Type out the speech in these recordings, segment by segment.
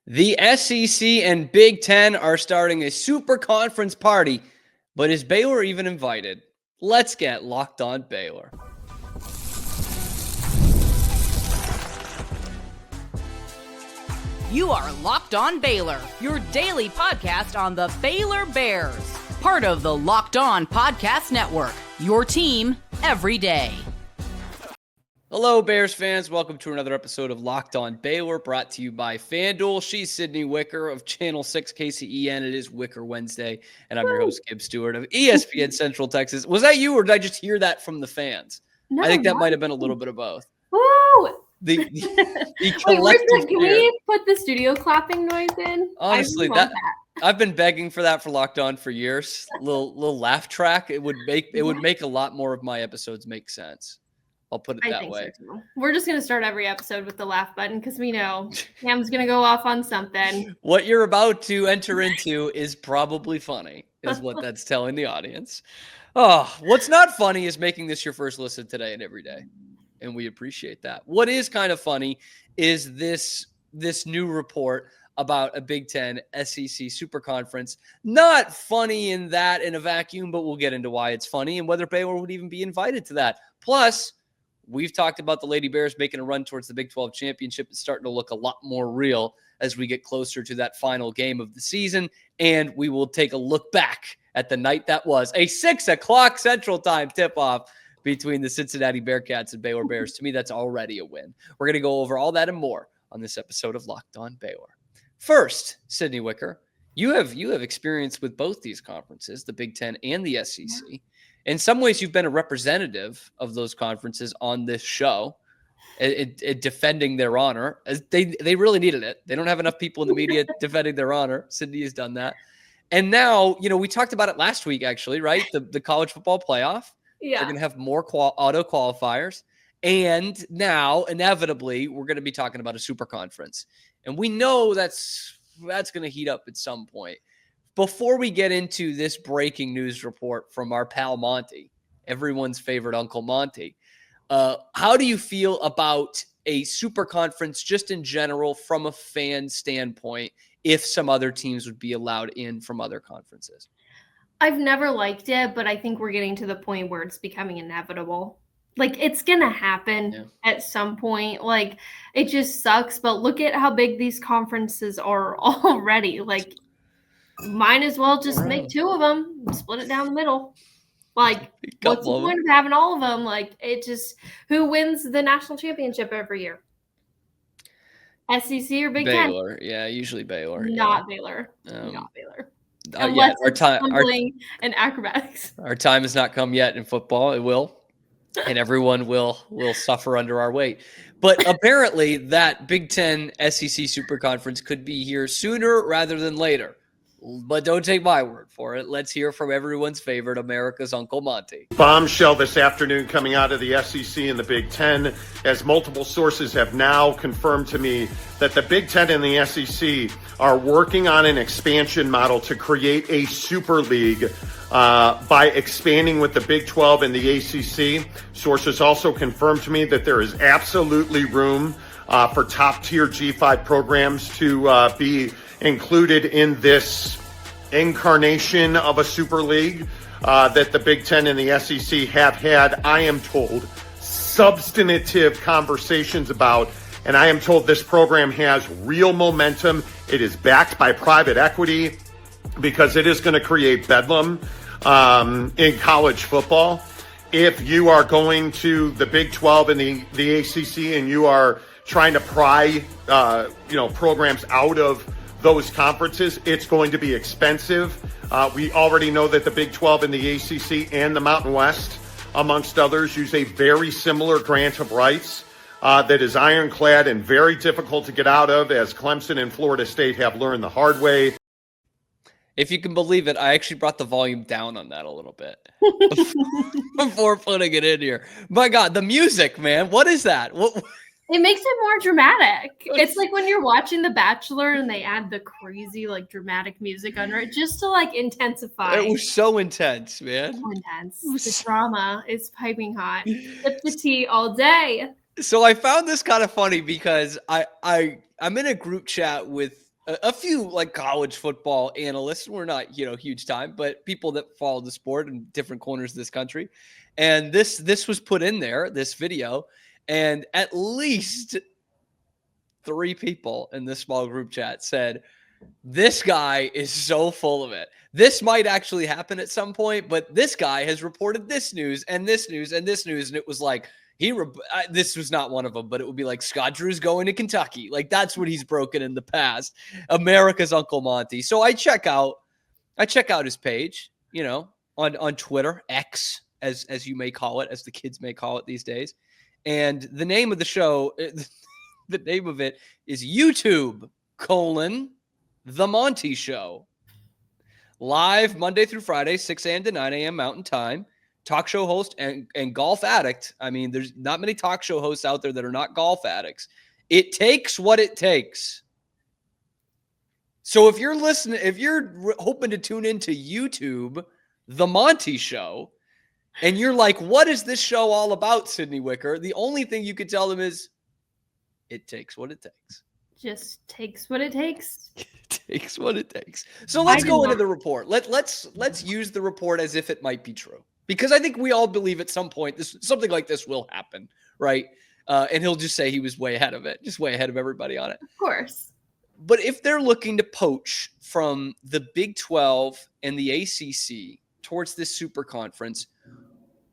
The SEC and Big Ten are starting a super conference party, but is Baylor even invited? Let's get locked on Baylor. You are Locked On Baylor, your daily podcast on the Baylor Bears. Part of the Locked On Podcast Network, your team every day. Hello, Bears fans. Welcome to another episode of Locked On Baylor, brought to you by FanDuel. She's Sydney Wicker of Channel 6 KCEN. It is Wicker Wednesday, and I'm your host, Gibb Stewart of ESPN Central Texas. Was that you, or did I just hear that from the fans? No, I think that might have been a little bit of both. Woo! The Wait, can we put the studio clapping noise in? Honestly, that I've been begging for that for Locked On for years. Little laugh track. It would make a lot more of my episodes make sense. I'll put it that way. So too. We're just gonna start every episode with the laugh button because we know Cam's gonna go off on something. What you're about to enter into is probably funny, is what that's telling the audience. Oh, what's not funny is making this your first listen today and every day. And we appreciate that. What is kind of funny is this new report about a Big Ten SEC Super Conference. Not funny in a vacuum, but we'll get into why it's funny and whether Baylor would even be invited to that. Plus, we've talked about the Lady Bears making a run towards the Big 12 championship. It's starting to look a lot more real as we get closer to that final game of the season. And we will take a look back at the night that was a 6 o'clock Central Time tip-off between the Cincinnati Bearcats and Baylor Bears. To me, that's already a win. We're going to go over all that and more on this episode of Locked On Baylor. First, Sydney Wicker, you have experience with both these conferences, the Big Ten and the SEC. Yeah. In some ways, you've been a representative of those conferences on this show, defending their honor. As they really needed it. They don't have enough people in the media defending their honor. Sydney has done that. And now, we talked about it last week, actually, right? The college football playoff. Yeah. They're going to have more auto qualifiers. And now, inevitably, we're going to be talking about a super conference. And we know that's going to heat up at some point. Before we get into this breaking news report from our pal Monty, everyone's favorite Uncle Monty, how do you feel about a super conference just in general from a fan standpoint if some other teams would be allowed in from other conferences? I've never liked it, but I think we're getting to the point where it's becoming inevitable. Like, it's going to happen at some point. Like, it just sucks. But look at how big these conferences are already. Like, might as well just make two of them, split it down the middle. Like, what's the point of having all of them? Like, it just, who wins the national championship every year? SEC or Big Ten? Baylor. Yeah, usually Baylor. Not Baylor. Not Baylor. Unless and acrobatics. Our time has not come yet in football. It will. And everyone will suffer under our weight. But apparently that Big Ten SEC Super Conference could be here sooner rather than later. But don't take my word for it. Let's hear from everyone's favorite, America's Uncle Monty. Bombshell this afternoon coming out of the SEC and the Big Ten, as multiple sources have now confirmed to me that the Big Ten and the SEC are working on an expansion model to create a super league by expanding with the Big 12 and the ACC. Sources also confirmed to me that there is absolutely room for top-tier G5 programs to be included in this incarnation of a super league that the Big Ten and the SEC have had, I am told, substantive conversations about. And I am told this program has real momentum. It is backed by private equity because it is going to create bedlam in college football. If you are going to the Big 12 and the ACC and you are trying to pry programs out of those conferences, it's going to be expensive. We already know that the Big 12 and the ACC and the Mountain West, amongst others, use a very similar grant of rights that is ironclad and very difficult to get out of, as Clemson and Florida State have learned the hard way. If you can believe it, I actually brought the volume down on that a little bit before putting it in here. My God, the music, man. What is that? What? It makes it more dramatic. It's like when you're watching The Bachelor and they add the crazy, dramatic music under it just to, intensify. It was so intense, man. So intense. The drama is piping hot. Sip the tea all day. So I found this kind of funny because I'm in a group chat with a few like college football analysts. We're not, huge time, but people that follow the sport in different corners of this country. And this was put in there, this video, and at least 3 people in this small group chat said, this guy is so full of it. This might actually happen at some point, but this guy has reported this news and this news and this news. And it was like, this was not one of them, but it would be like Scott Drew's going to Kentucky. Like that's what he's broken in the past. America's Uncle Monty. So I check out his page, on Twitter, X, as you may call it, as the kids may call it these days. And the name of the show, the name of it is YouTube : The Monty Show. Live Monday through Friday, 6 a.m. to 9 a.m. Mountain Time. Talk show host and golf addict. I mean, there's not many talk show hosts out there that are not golf addicts. It takes what it takes. So if you're hoping to tune into YouTube, The Monty Show, and you're like, what is this show all about, Sydney Wicker? The only thing you could tell them is, it takes what it takes. Just takes what it takes. It takes what it takes. So let's go into the report. Let's use the report as if it might be true. Because I think we all believe at some point something like this will happen, right? And he'll just say he was way ahead of it, just way ahead of everybody on it. Of course. But if they're looking to poach from the Big 12 and the ACC towards this super conference,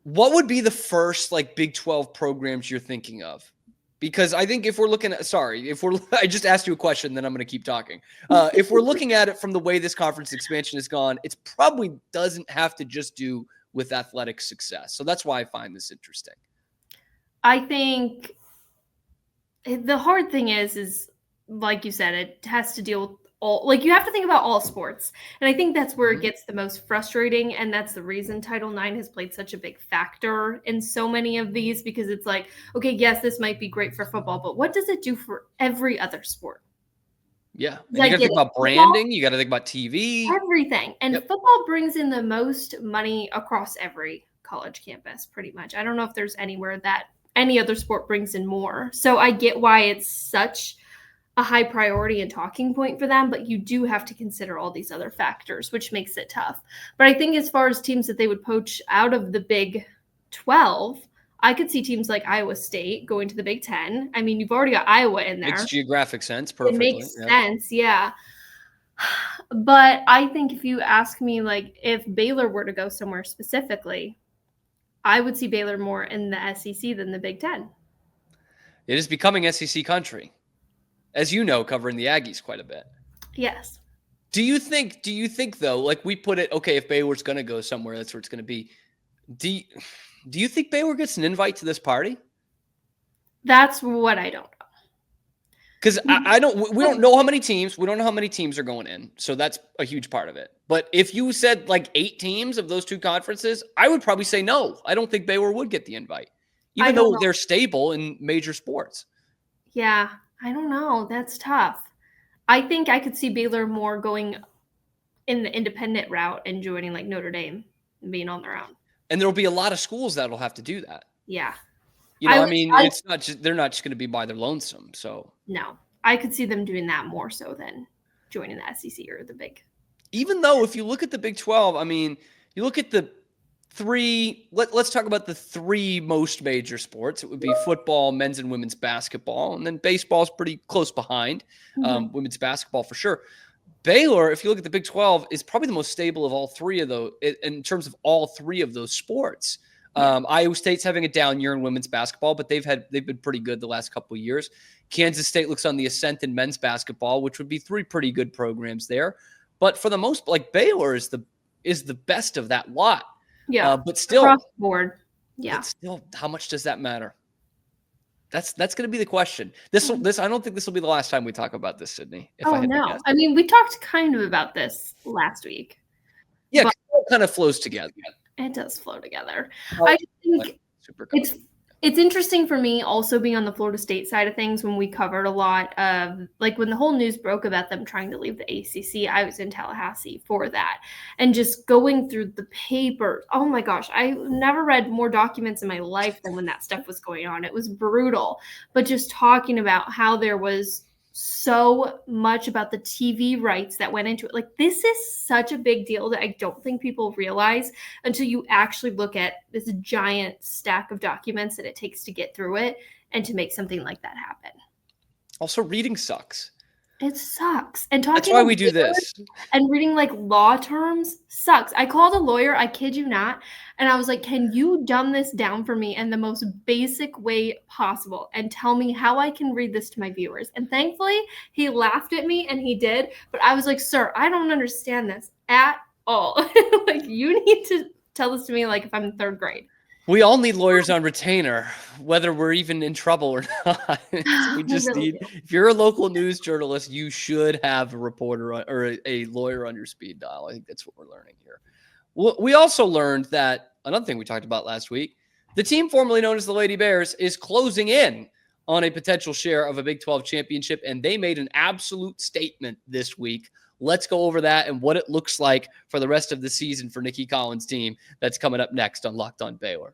what would be the first Big 12 programs you're thinking of? Because I think if we're looking at, I just asked you a question, then I'm going to keep talking. If we're looking at it from the way this conference expansion has gone, it probably doesn't have to just do with athletic success. So that's why I find this interesting. I think the hard thing is like you said, it has to deal with all, you have to think about all sports. And I think that's where it gets the most frustrating. And that's the reason Title IX has played such a big factor in so many of these, because it's like, okay, yes, this might be great for football, but what does it do for every other sport? Yeah. And you got to think about branding. You got to think about TV. Everything. And football brings in the most money across every college campus, pretty much. I don't know if there's anywhere that any other sport brings in more. So I get why it's such a high priority and talking point for them, but you do have to consider all these other factors, which makes it tough. But I think as far as teams that they would poach out of the Big 12, I could see teams like Iowa State going to the Big 10. I mean, you've already got Iowa in there. Makes geographic sense. Perfectly. It makes sense, yeah. But I think if you ask me, if Baylor were to go somewhere specifically, I would see Baylor more in the SEC than the Big 10. It is becoming SEC country, as you know, covering the Aggies quite a bit. Yes. Do you think though, we put it, okay, if Baylor's going to go somewhere, that's where it's going to be. Do you think Baylor gets an invite to this party? That's what I don't know. Because we don't know how many teams. We don't know how many teams are going in. So that's a huge part of it. But if you said 8 teams of those 2 conferences, I would probably say no. I don't think Baylor would get the invite, even though they're stable in major sports. Yeah, I don't know. That's tough. I think I could see Baylor more going in the independent route and joining Notre Dame and being on their own. And there'll be a lot of schools that'll have to do that. Yeah. It's not just, they're not just going to be by their lonesome. So no, I could see them doing that more so than joining the SEC or the Big. Even though if you look at the Big 12, you look at the 3, let's talk about the 3 most major sports. It would be football, men's and women's basketball, and then baseball's pretty close behind, women's basketball for sure. Baylor, if you look at the Big 12, is probably the most stable of all 3 of those in terms of all 3 of those sports. Iowa State's having a down year in women's basketball, but they've been pretty good the last couple of years. Kansas State looks on the ascent in men's basketball, which would be 3 pretty good programs there. But for the most, Baylor is the best of that lot. Yeah, but still, across the board. Yeah, but still, how much does that matter? That's going to be the question. This I don't think this will be the last time we talk about this, Sydney. No. I mean, we talked kind of about this last week. Yeah, it kind of flows together. It does flow together. I think it's interesting for me also being on the Florida State side of things when we covered a lot of when the whole news broke about them trying to leave the ACC, I was in Tallahassee for that and just going through the paper. Oh my gosh, I never read more documents in my life than when that stuff was going on. It was brutal, but just talking about how there was so much about the TV rights that went into it. Like, this is such a big deal that I don't think people realize until you actually look at this giant stack of documents that it takes to get through it and to make something like that happen. Also, reading sucks. It sucks. And talking That's why we do this. And reading like law terms sucks. I called a lawyer, I kid you not, and I was like, can you dumb this down for me in the most basic way possible and tell me how I can read this to my viewers? And thankfully, he laughed at me and he did. But I was like, sir, I don't understand this at all. Like, you need to tell this to me like if I'm in 3rd grade. We all need lawyers on retainer, whether we're even in trouble or not. We just really need, if you're a local news journalist, you should have a reporter or a lawyer on your speed dial. I think that's what we're learning here. We also learned that another thing we talked about last week, the team formerly known as the Lady Bears is closing in on a potential share of a Big 12 championship, and they made an absolute statement this week. Let's go over that and what it looks like for the rest of the season for Nikki Collins' team. That's coming up next on Locked On Baylor.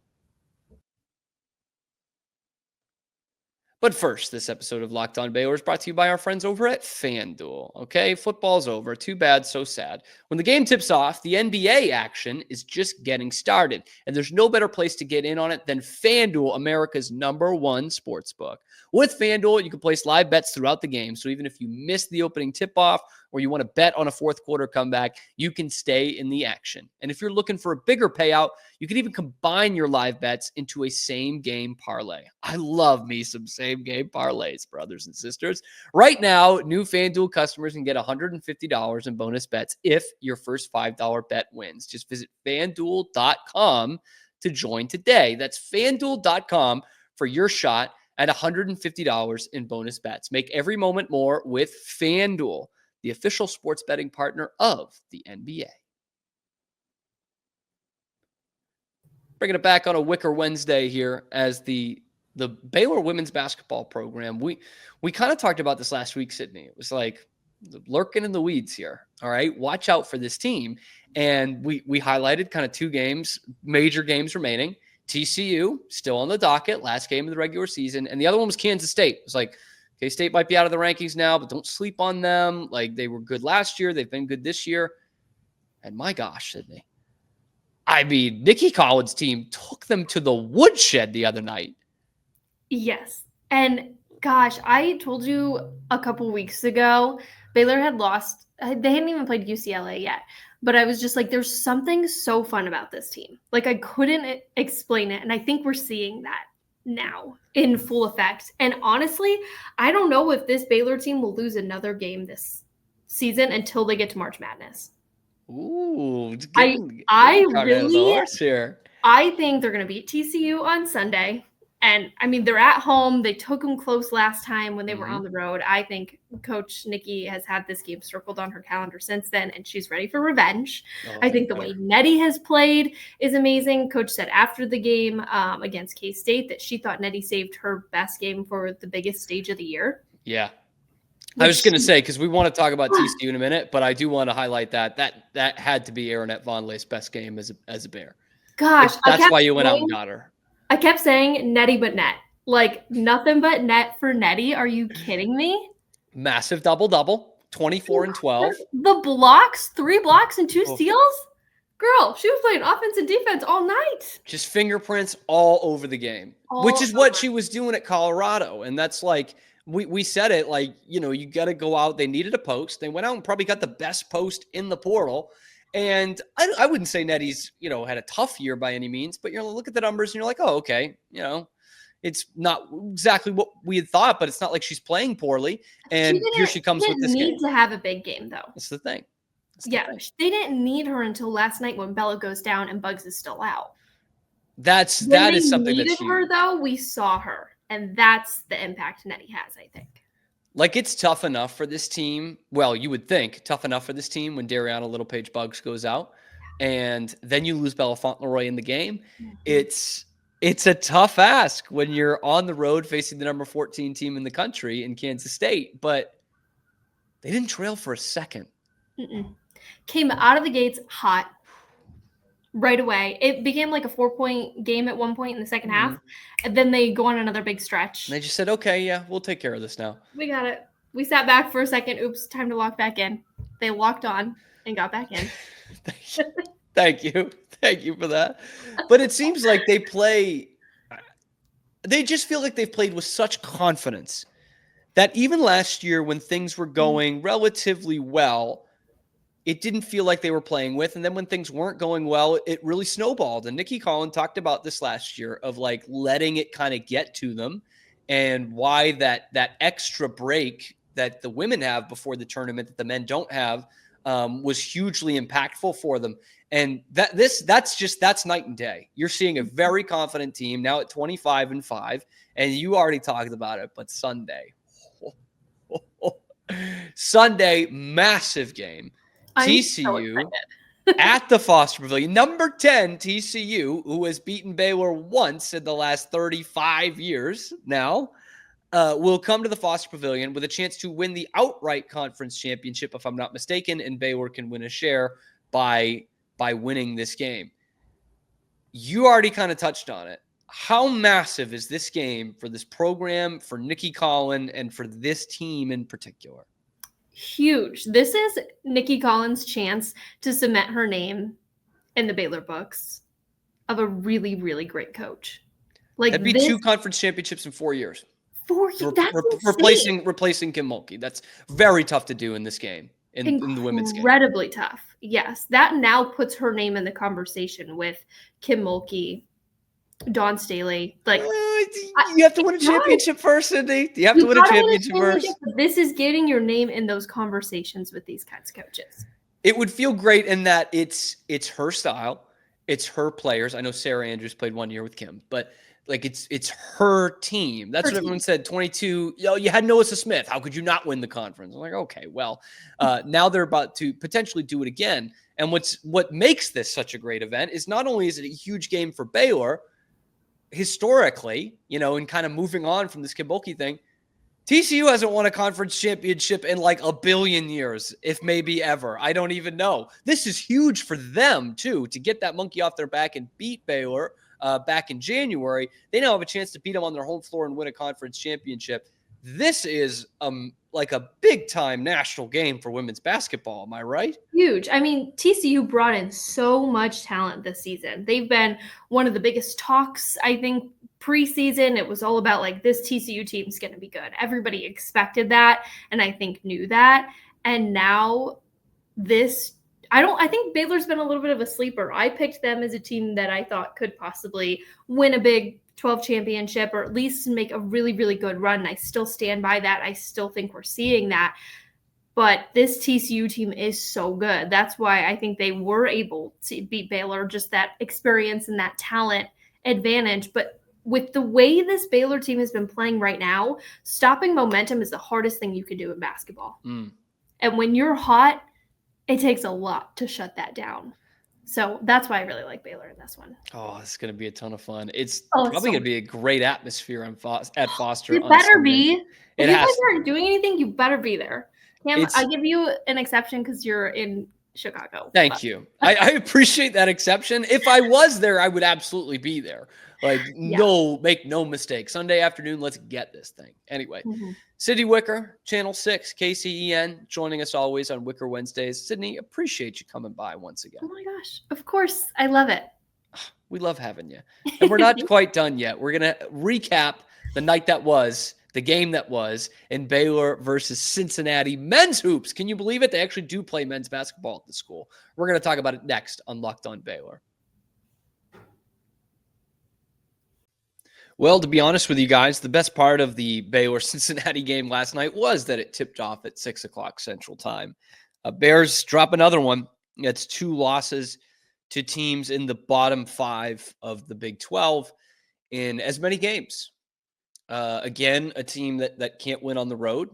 But first, this episode of Locked On Baylor is brought to you by our friends over at FanDuel. Okay, football's over. Too bad, so sad. When the game tips off, the NBA action is just getting started. And there's no better place to get in on it than FanDuel, America's #1 sportsbook. With FanDuel, you can place live bets throughout the game. So even if you miss the opening tip-off or you want to bet on a fourth quarter comeback, you can stay in the action. And if you're looking for a bigger payout, you can even combine your live bets into a same-game parlay. I love me some same-game parlays, brothers and sisters. Right now, new FanDuel customers can get $150 in bonus bets if your first $5 bet wins. Just visit FanDuel.com to join today. That's FanDuel.com for your shot at $150 in bonus bets. Make every moment more with FanDuel, the official sports betting partner of the NBA. Bringing it back on a Wicker Wednesday here as the Baylor women's basketball program. We kind of talked about this last week, Sydney. It was like lurking in the weeds here. All right, watch out for this team. And we highlighted kind of 2 games, major games remaining. TCU still on the docket, last game of the regular season. And the other one was Kansas State. It was like, K-State might be out of the rankings now, but don't sleep on them. Like, they were good last year. They've been good this year. And my gosh, Sydney. I mean, Nikki Collins' team took them to the woodshed the other night. Yes. And gosh, I told you a couple weeks ago, Baylor had lost. They hadn't even played UCLA yet. But I was just like, there's something so fun about this team. Like, I couldn't explain it. And I think we're seeing that now in full effect. And honestly, I don't know if this Baylor team will lose another game this season until they get to March Madness. Ooh, I really here. I think they're going to beat TCU on Sunday. And I mean, they're at home. They took them close last time when they were on the road. I think Coach Nikki has had this game circled on her calendar since then, and she's ready for revenge. I think the way Nettie has played is amazing. Coach said after the game against K-State that she thought Nettie saved her best game for the biggest stage of the year. Yeah. I was just going to say, because we want to talk about TCU in a minute, but I do want to highlight that had to be Aaronette Vonleh's best game as a Bear. Gosh. That's why you went out and got her. I kept saying Nettie but net. Like, nothing but net for Nettie. Are you kidding me? Massive double-double, 24 and 12. The blocks, 3 blocks and 2 steals? Girl, she was playing offense and defense all night. Just fingerprints all over the game, which is what she was doing at Colorado. And that's like, we said it, like, you know, you got to go out. They needed a post. They went out and probably got the best post in the portal. And I wouldn't say Nettie's, you know, had a tough year by any means, but you look at the numbers and you're like, oh, okay, you know, it's not exactly what we had thought, but it's not like she's playing poorly. And here she comes with this game. She didn't need to have a big game, though. That's the thing. They didn't need her until last night when Bella goes down and Bugs is still out. That is something that's huge. Her, though, we saw her, and that's the impact Nettie has, I think. Like, it's tough enough for this team. Well, you would think tough enough for this team when Dariana Littlepage Buggs goes out, and then you lose Bella Fauntleroy in the game. It's a tough ask when you're on the road facing the number 14 team in the country in Kansas State, but they didn't trail for a second. Came out of the gates hot right away. It became like a 4-point game at one point in the second half, and then they go on another big stretch. And they just said, okay, yeah, we'll take care of this now. We got it. We sat back for a second. Oops, time to lock back in. They locked on and got back in. Thank you. Thank you for that. But it seems like they just feel like they've played with such confidence that even last year when things were going relatively well, it didn't feel like they were playing with. And then when things weren't going well, it really snowballed. And Nikki Collin talked about this last year of like letting it kind of get to them, and why that extra break that the women have before the tournament that the men don't have was hugely impactful for them. And that's night and day. You're seeing a very confident team now at 25-5, and you already talked about it, but Sunday, massive game. TCU at the Foster Pavilion. Number 10, TCU, who has beaten Baylor once in the last 35 years now, will come to the Foster Pavilion with a chance to win the outright conference championship, if I'm not mistaken, and Baylor can win a share by winning this game. You already kind of touched on it. How massive is this game for this program, for Nikki Collin, and for this team in particular? Huge. This is Nikki Collin's chance to cement her name in the Baylor books of a really, really great coach. Like, that'd be 2 conference championships in 4 years. 4 years. That's replacing Kim Mulkey. That's very tough to do in this game, in the women's game. Incredibly tough. Yes, that now puts her name in the conversation with Kim Mulkey, Dawn Staley. Like, you have to win a championship first, Cindy. You have to win a championship first. This is getting your name in those conversations with these kinds of coaches. It would feel great in that it's her style, it's her players. I know Sarah Andrews played 1 year with Kim, but like it's her team. That's what everyone said. 22. You had Noah Smith. How could you not win the conference? I'm like, okay, well, now they're about to potentially do it again. And what makes this such a great event is not only is it a huge game for Baylor, historically, and kind of moving on from this Kim Mulkey thing, TCU hasn't won a conference championship in like a billion years, if maybe ever. I don't even know. This is huge for them, too, to get that monkey off their back and beat Baylor back in January. They now have a chance to beat them on their home floor and win a conference championship. This is like a big-time national game for women's basketball. Am I right? Huge. I mean, TCU brought in so much talent this season. They've been one of the biggest talks, I think, preseason. It was all about like, this TCU team's going to be good. Everybody expected that, and I think knew that. And now I think Baylor's been a little bit of a sleeper. I picked them as a team that I thought could possibly win a Big 12 championship, or at least make a really, really good run. And I still stand by that. I still think we're seeing that. But this TCU team is so good. That's why I think they were able to beat Baylor, just that experience and that talent advantage. But with the way this Baylor team has been playing right now, stopping momentum is the hardest thing you can do in basketball. And when you're hot, it takes a lot to shut that down. So that's why I really like Baylor in this one. Oh, it's going to be a ton of fun. It's probably going to be a great atmosphere at Foster. You better be. If you guys aren't doing anything, you better be there. Cam, I give you an exception because you're in Chicago. Thank you. I appreciate that exception. If I was there, I would absolutely be there. Like, make no mistake. Sunday afternoon, let's get this thing. Anyway, Sydney Wicker, Channel 6, KCEN, joining us always on Wicker Wednesdays. Sydney, appreciate you coming by once again. Oh my gosh. Of course. I love it. We love having you. And we're not quite done yet. We're going to recap the night that was, the game that was, in Baylor versus Cincinnati men's hoops. Can you believe it? They actually do play men's basketball at the school. We're going to talk about it next on Locked On Baylor. Well, to be honest with you guys, the best part of the Baylor-Cincinnati game last night was that it tipped off at 6 o'clock Central Time. Bears drop another one. That's 2 losses to teams in the bottom 5 of the Big 12 in as many games. Again, a team that can't win on the road.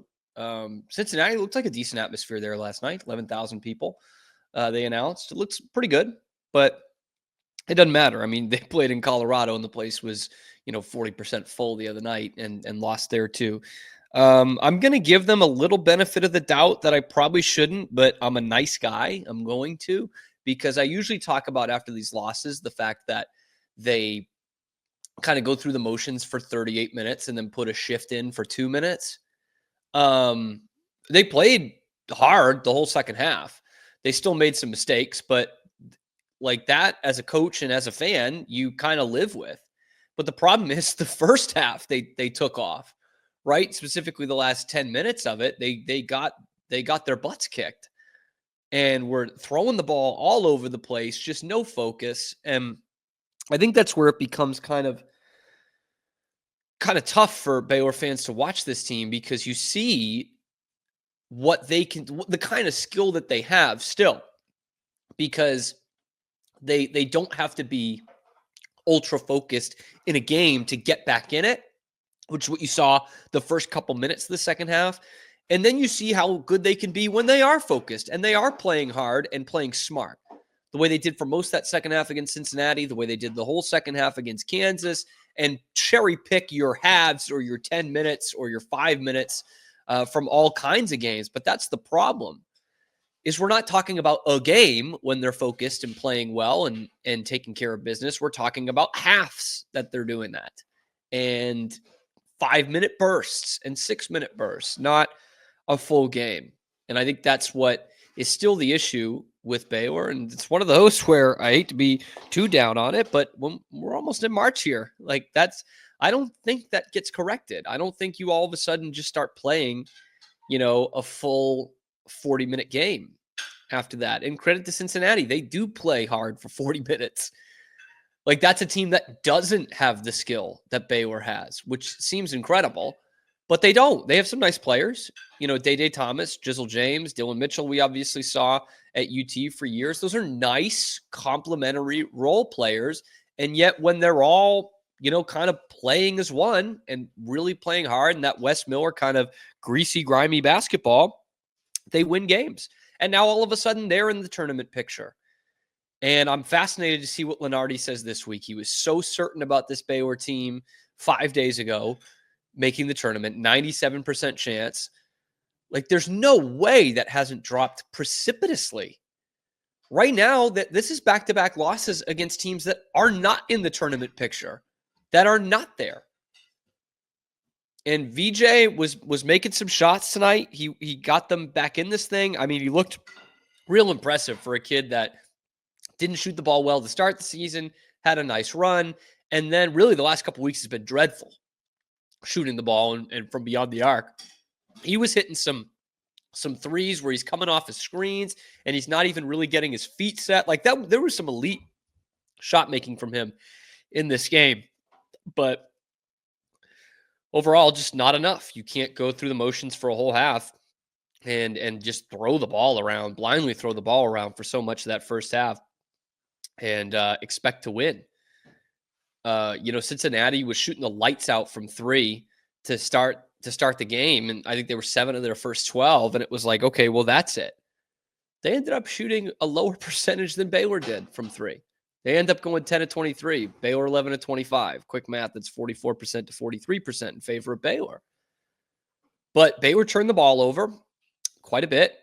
Cincinnati looked like a decent atmosphere there last night. 11,000 people, they announced. It looks pretty good, but it doesn't matter. I mean, they played in Colorado and the place was, 40% full the other night and lost there too. I'm going to give them a little benefit of the doubt that I probably shouldn't, but I'm a nice guy. I'm going to, because I usually talk about after these losses, the fact that they kind of go through the motions for 38 minutes and then put a shift in for 2 minutes. They played hard the whole second half. They still made some mistakes, but like that, as a coach and as a fan, you kind of live with. But the problem is the first half they took off, right? Specifically the last 10 minutes of it, they got their butts kicked and were throwing the ball all over the place, just no focus. And I think that's where it becomes kind of tough for Baylor fans to watch this team, because you see what they can, the kind of skill that they have still, because they don't have to be ultra focused in a game to get back in it, which is what you saw the first couple minutes of the second half. And then you see how good they can be when they are focused and they are playing hard and playing smart, the way they did for most of that second half against Cincinnati, the way they did the whole second half against Kansas, and cherry pick your halves or your 10 minutes or your 5 minutes from all kinds of games. But that's the problem, is we're not talking about a game when they're focused and playing well and taking care of business. We're talking about halves that they're doing that, and 5-minute bursts and 6-minute bursts, not a full game. And I think that's what is still the issue with Baylor. And it's one of those where I hate to be too down on it, but when we're almost in March here, like I don't think that gets corrected. I don't think you all of a sudden just start playing, a full 40-minute game after that. And credit to Cincinnati, they do play hard for 40 minutes. Like, that's a team that doesn't have the skill that Baylor has, which seems incredible, but they don't. They have some nice players, Day Thomas, Jizzle James, Dylan Mitchell, we obviously saw at UT for years. Those are nice complementary role players. And yet when they're all, kind of playing as one and really playing hard, and that Wes Miller kind of greasy, grimy basketball, they win games. And now all of a sudden they're in the tournament picture. And I'm fascinated to see what Lunardi says this week. He was so certain about this Baylor team 5 days ago, making the tournament, 97% chance. Like, there's no way that hasn't dropped precipitously. Right now, that this is back-to-back losses against teams that are not in the tournament picture, that are not there. And VJ was making some shots tonight. He got them back in this thing. I mean, he looked real impressive for a kid that didn't shoot the ball well to start the season, had a nice run, and then really the last couple weeks has been dreadful shooting the ball and from beyond the arc. He was hitting some threes where he's coming off his screens and he's not even really getting his feet set. Like that, there was some elite shot making from him in this game, but overall, just not enough. You can't go through the motions for a whole half and just throw the ball around, blindly throw the ball around for so much of that first half and expect to win. Cincinnati was shooting the lights out from three to start the game, and I think they were 7 of their first 12, and it was like, okay, well, that's it. They ended up shooting a lower percentage than Baylor did from three. They end up going 10 of 23, Baylor 11 of 25. Quick math, that's 44% to 43% in favor of Baylor. But Baylor turned the ball over quite a bit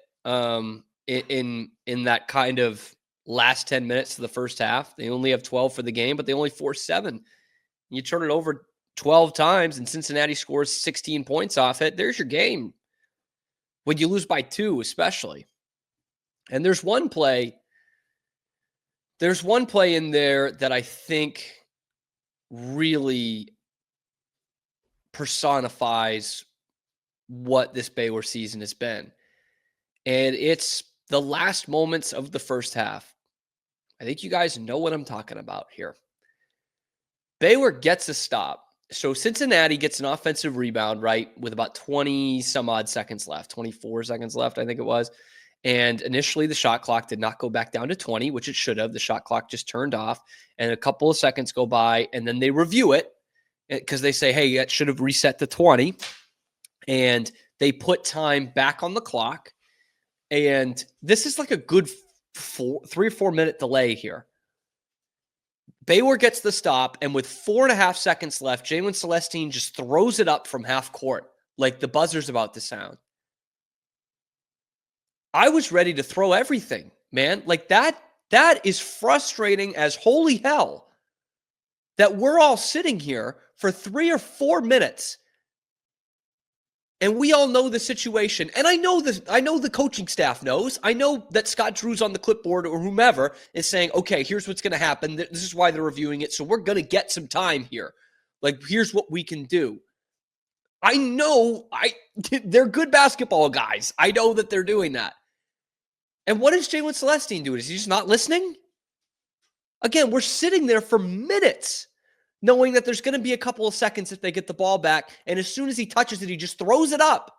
in that kind of last 10 minutes of the first half. They only have 12 for the game, but they only force 7. You turn it over 12 times and Cincinnati scores 16 points off it. There's your game. When you lose by 2, especially. And there's one play in there that I think really personifies what this Baylor season has been. And it's the last moments of the first half. I think you guys know what I'm talking about here. Baylor gets a stop. So Cincinnati gets an offensive rebound, right, with about 20 some odd seconds left, 24 seconds left, I think it was. And initially the shot clock did not go back down to 20, which it should have. The shot clock just turned off, and a couple of seconds go by, and then they review it because they say, hey, it should have reset to 20. And they put time back on the clock. And this is like a good 3 or 4 minute delay here. Baylor gets the stop, and with 4.5 seconds left, Jalen Celestine just throws it up from half court like the buzzer's about to sound. I was ready to throw everything, man. Like that is frustrating as holy hell that we're all sitting here for 3 or 4 minutes And we all know the situation. And I know the coaching staff knows. I know that Scott Drew's on the clipboard or whomever is saying, okay, here's what's going to happen. This is why they're reviewing it. So we're going to get some time here. Like, here's what we can do. I know they're good basketball guys. I know that they're doing that. And what is Jalen Celestine doing? Is he just not listening? Again, we're sitting there for minutes knowing that there's going to be a couple of seconds if they get the ball back. And as soon as he touches it, he just throws it up.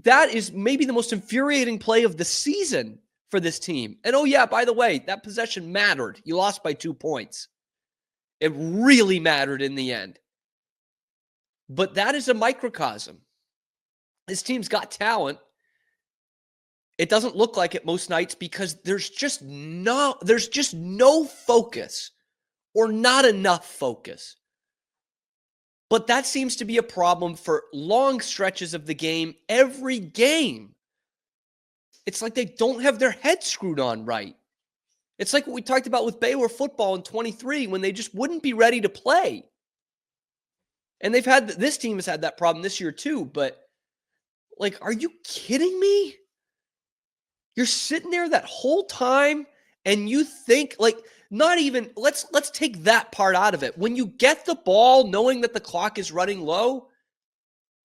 That is maybe the most infuriating play of the season for this team. And oh yeah, by the way, that possession mattered. You lost by 2 points. It really mattered in the end. But that is a microcosm. This team's got talent. It doesn't look like it most nights because there's just no focus or not enough focus. But that seems to be a problem for long stretches of the game, every game. It's like they don't have their head screwed on right. It's like what we talked about with Baylor football in 23 when they just wouldn't be ready to play. And this team has had that problem this year too, but like, are you kidding me? You're sitting there that whole time and you think like, not even, let's take that part out of it. When you get the ball knowing that the clock is running low,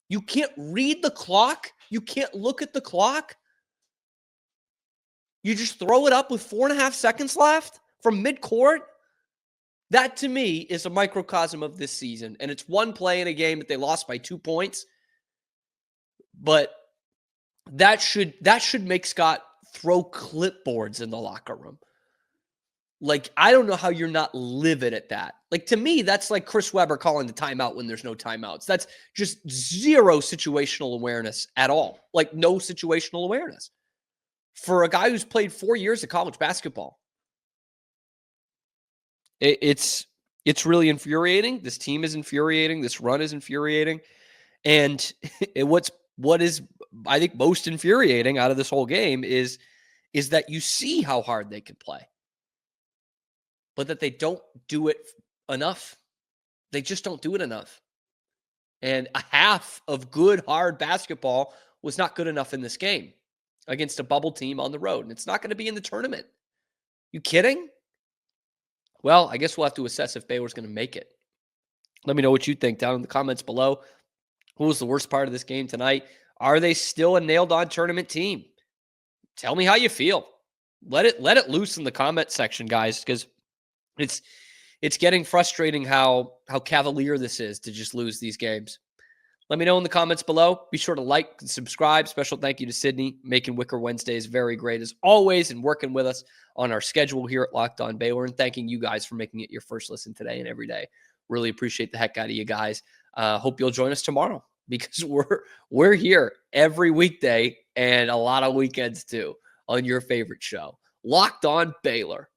you can't read the clock. You can't look at the clock. You just throw it up with 4.5 seconds left from midcourt. That to me is a microcosm of this season. And it's one play in a game that they lost by 2 points. But that should make Scott throw clipboards in the locker room. Like, I don't know how you're not livid at that. Like, to me, that's like Chris Webber calling the timeout when there's no timeouts. That's just zero situational awareness at all. Like, no situational awareness for a guy who's played 4 years of college basketball. It's really infuriating. This team is infuriating. This run is infuriating. And what is, I think, most infuriating out of this whole game is that you see how hard they can play, but that they don't do it enough. They just don't do it enough. And a half of good, hard basketball was not good enough in this game against a bubble team on the road. And it's not going to be in the tournament. You kidding? Well, I guess we'll have to assess if Baylor's going to make it. Let me know what you think down in the comments below. Who was the worst part of this game tonight? Are they still a nailed-on tournament team? Tell me how you feel. Let it loose in the comment section, guys, because it's getting frustrating how cavalier this is to just lose these games. Let me know in the comments below. Be sure to like and subscribe. Special thank you to Sydney, making Wicker Wednesdays very great as always and working with us on our schedule here at Locked On Baylor, and thanking you guys for making it your first listen today and every day. Really appreciate the heck out of you guys. Hope you'll join us tomorrow because we're here every weekday and a lot of weekends too on your favorite show, Locked On Baylor.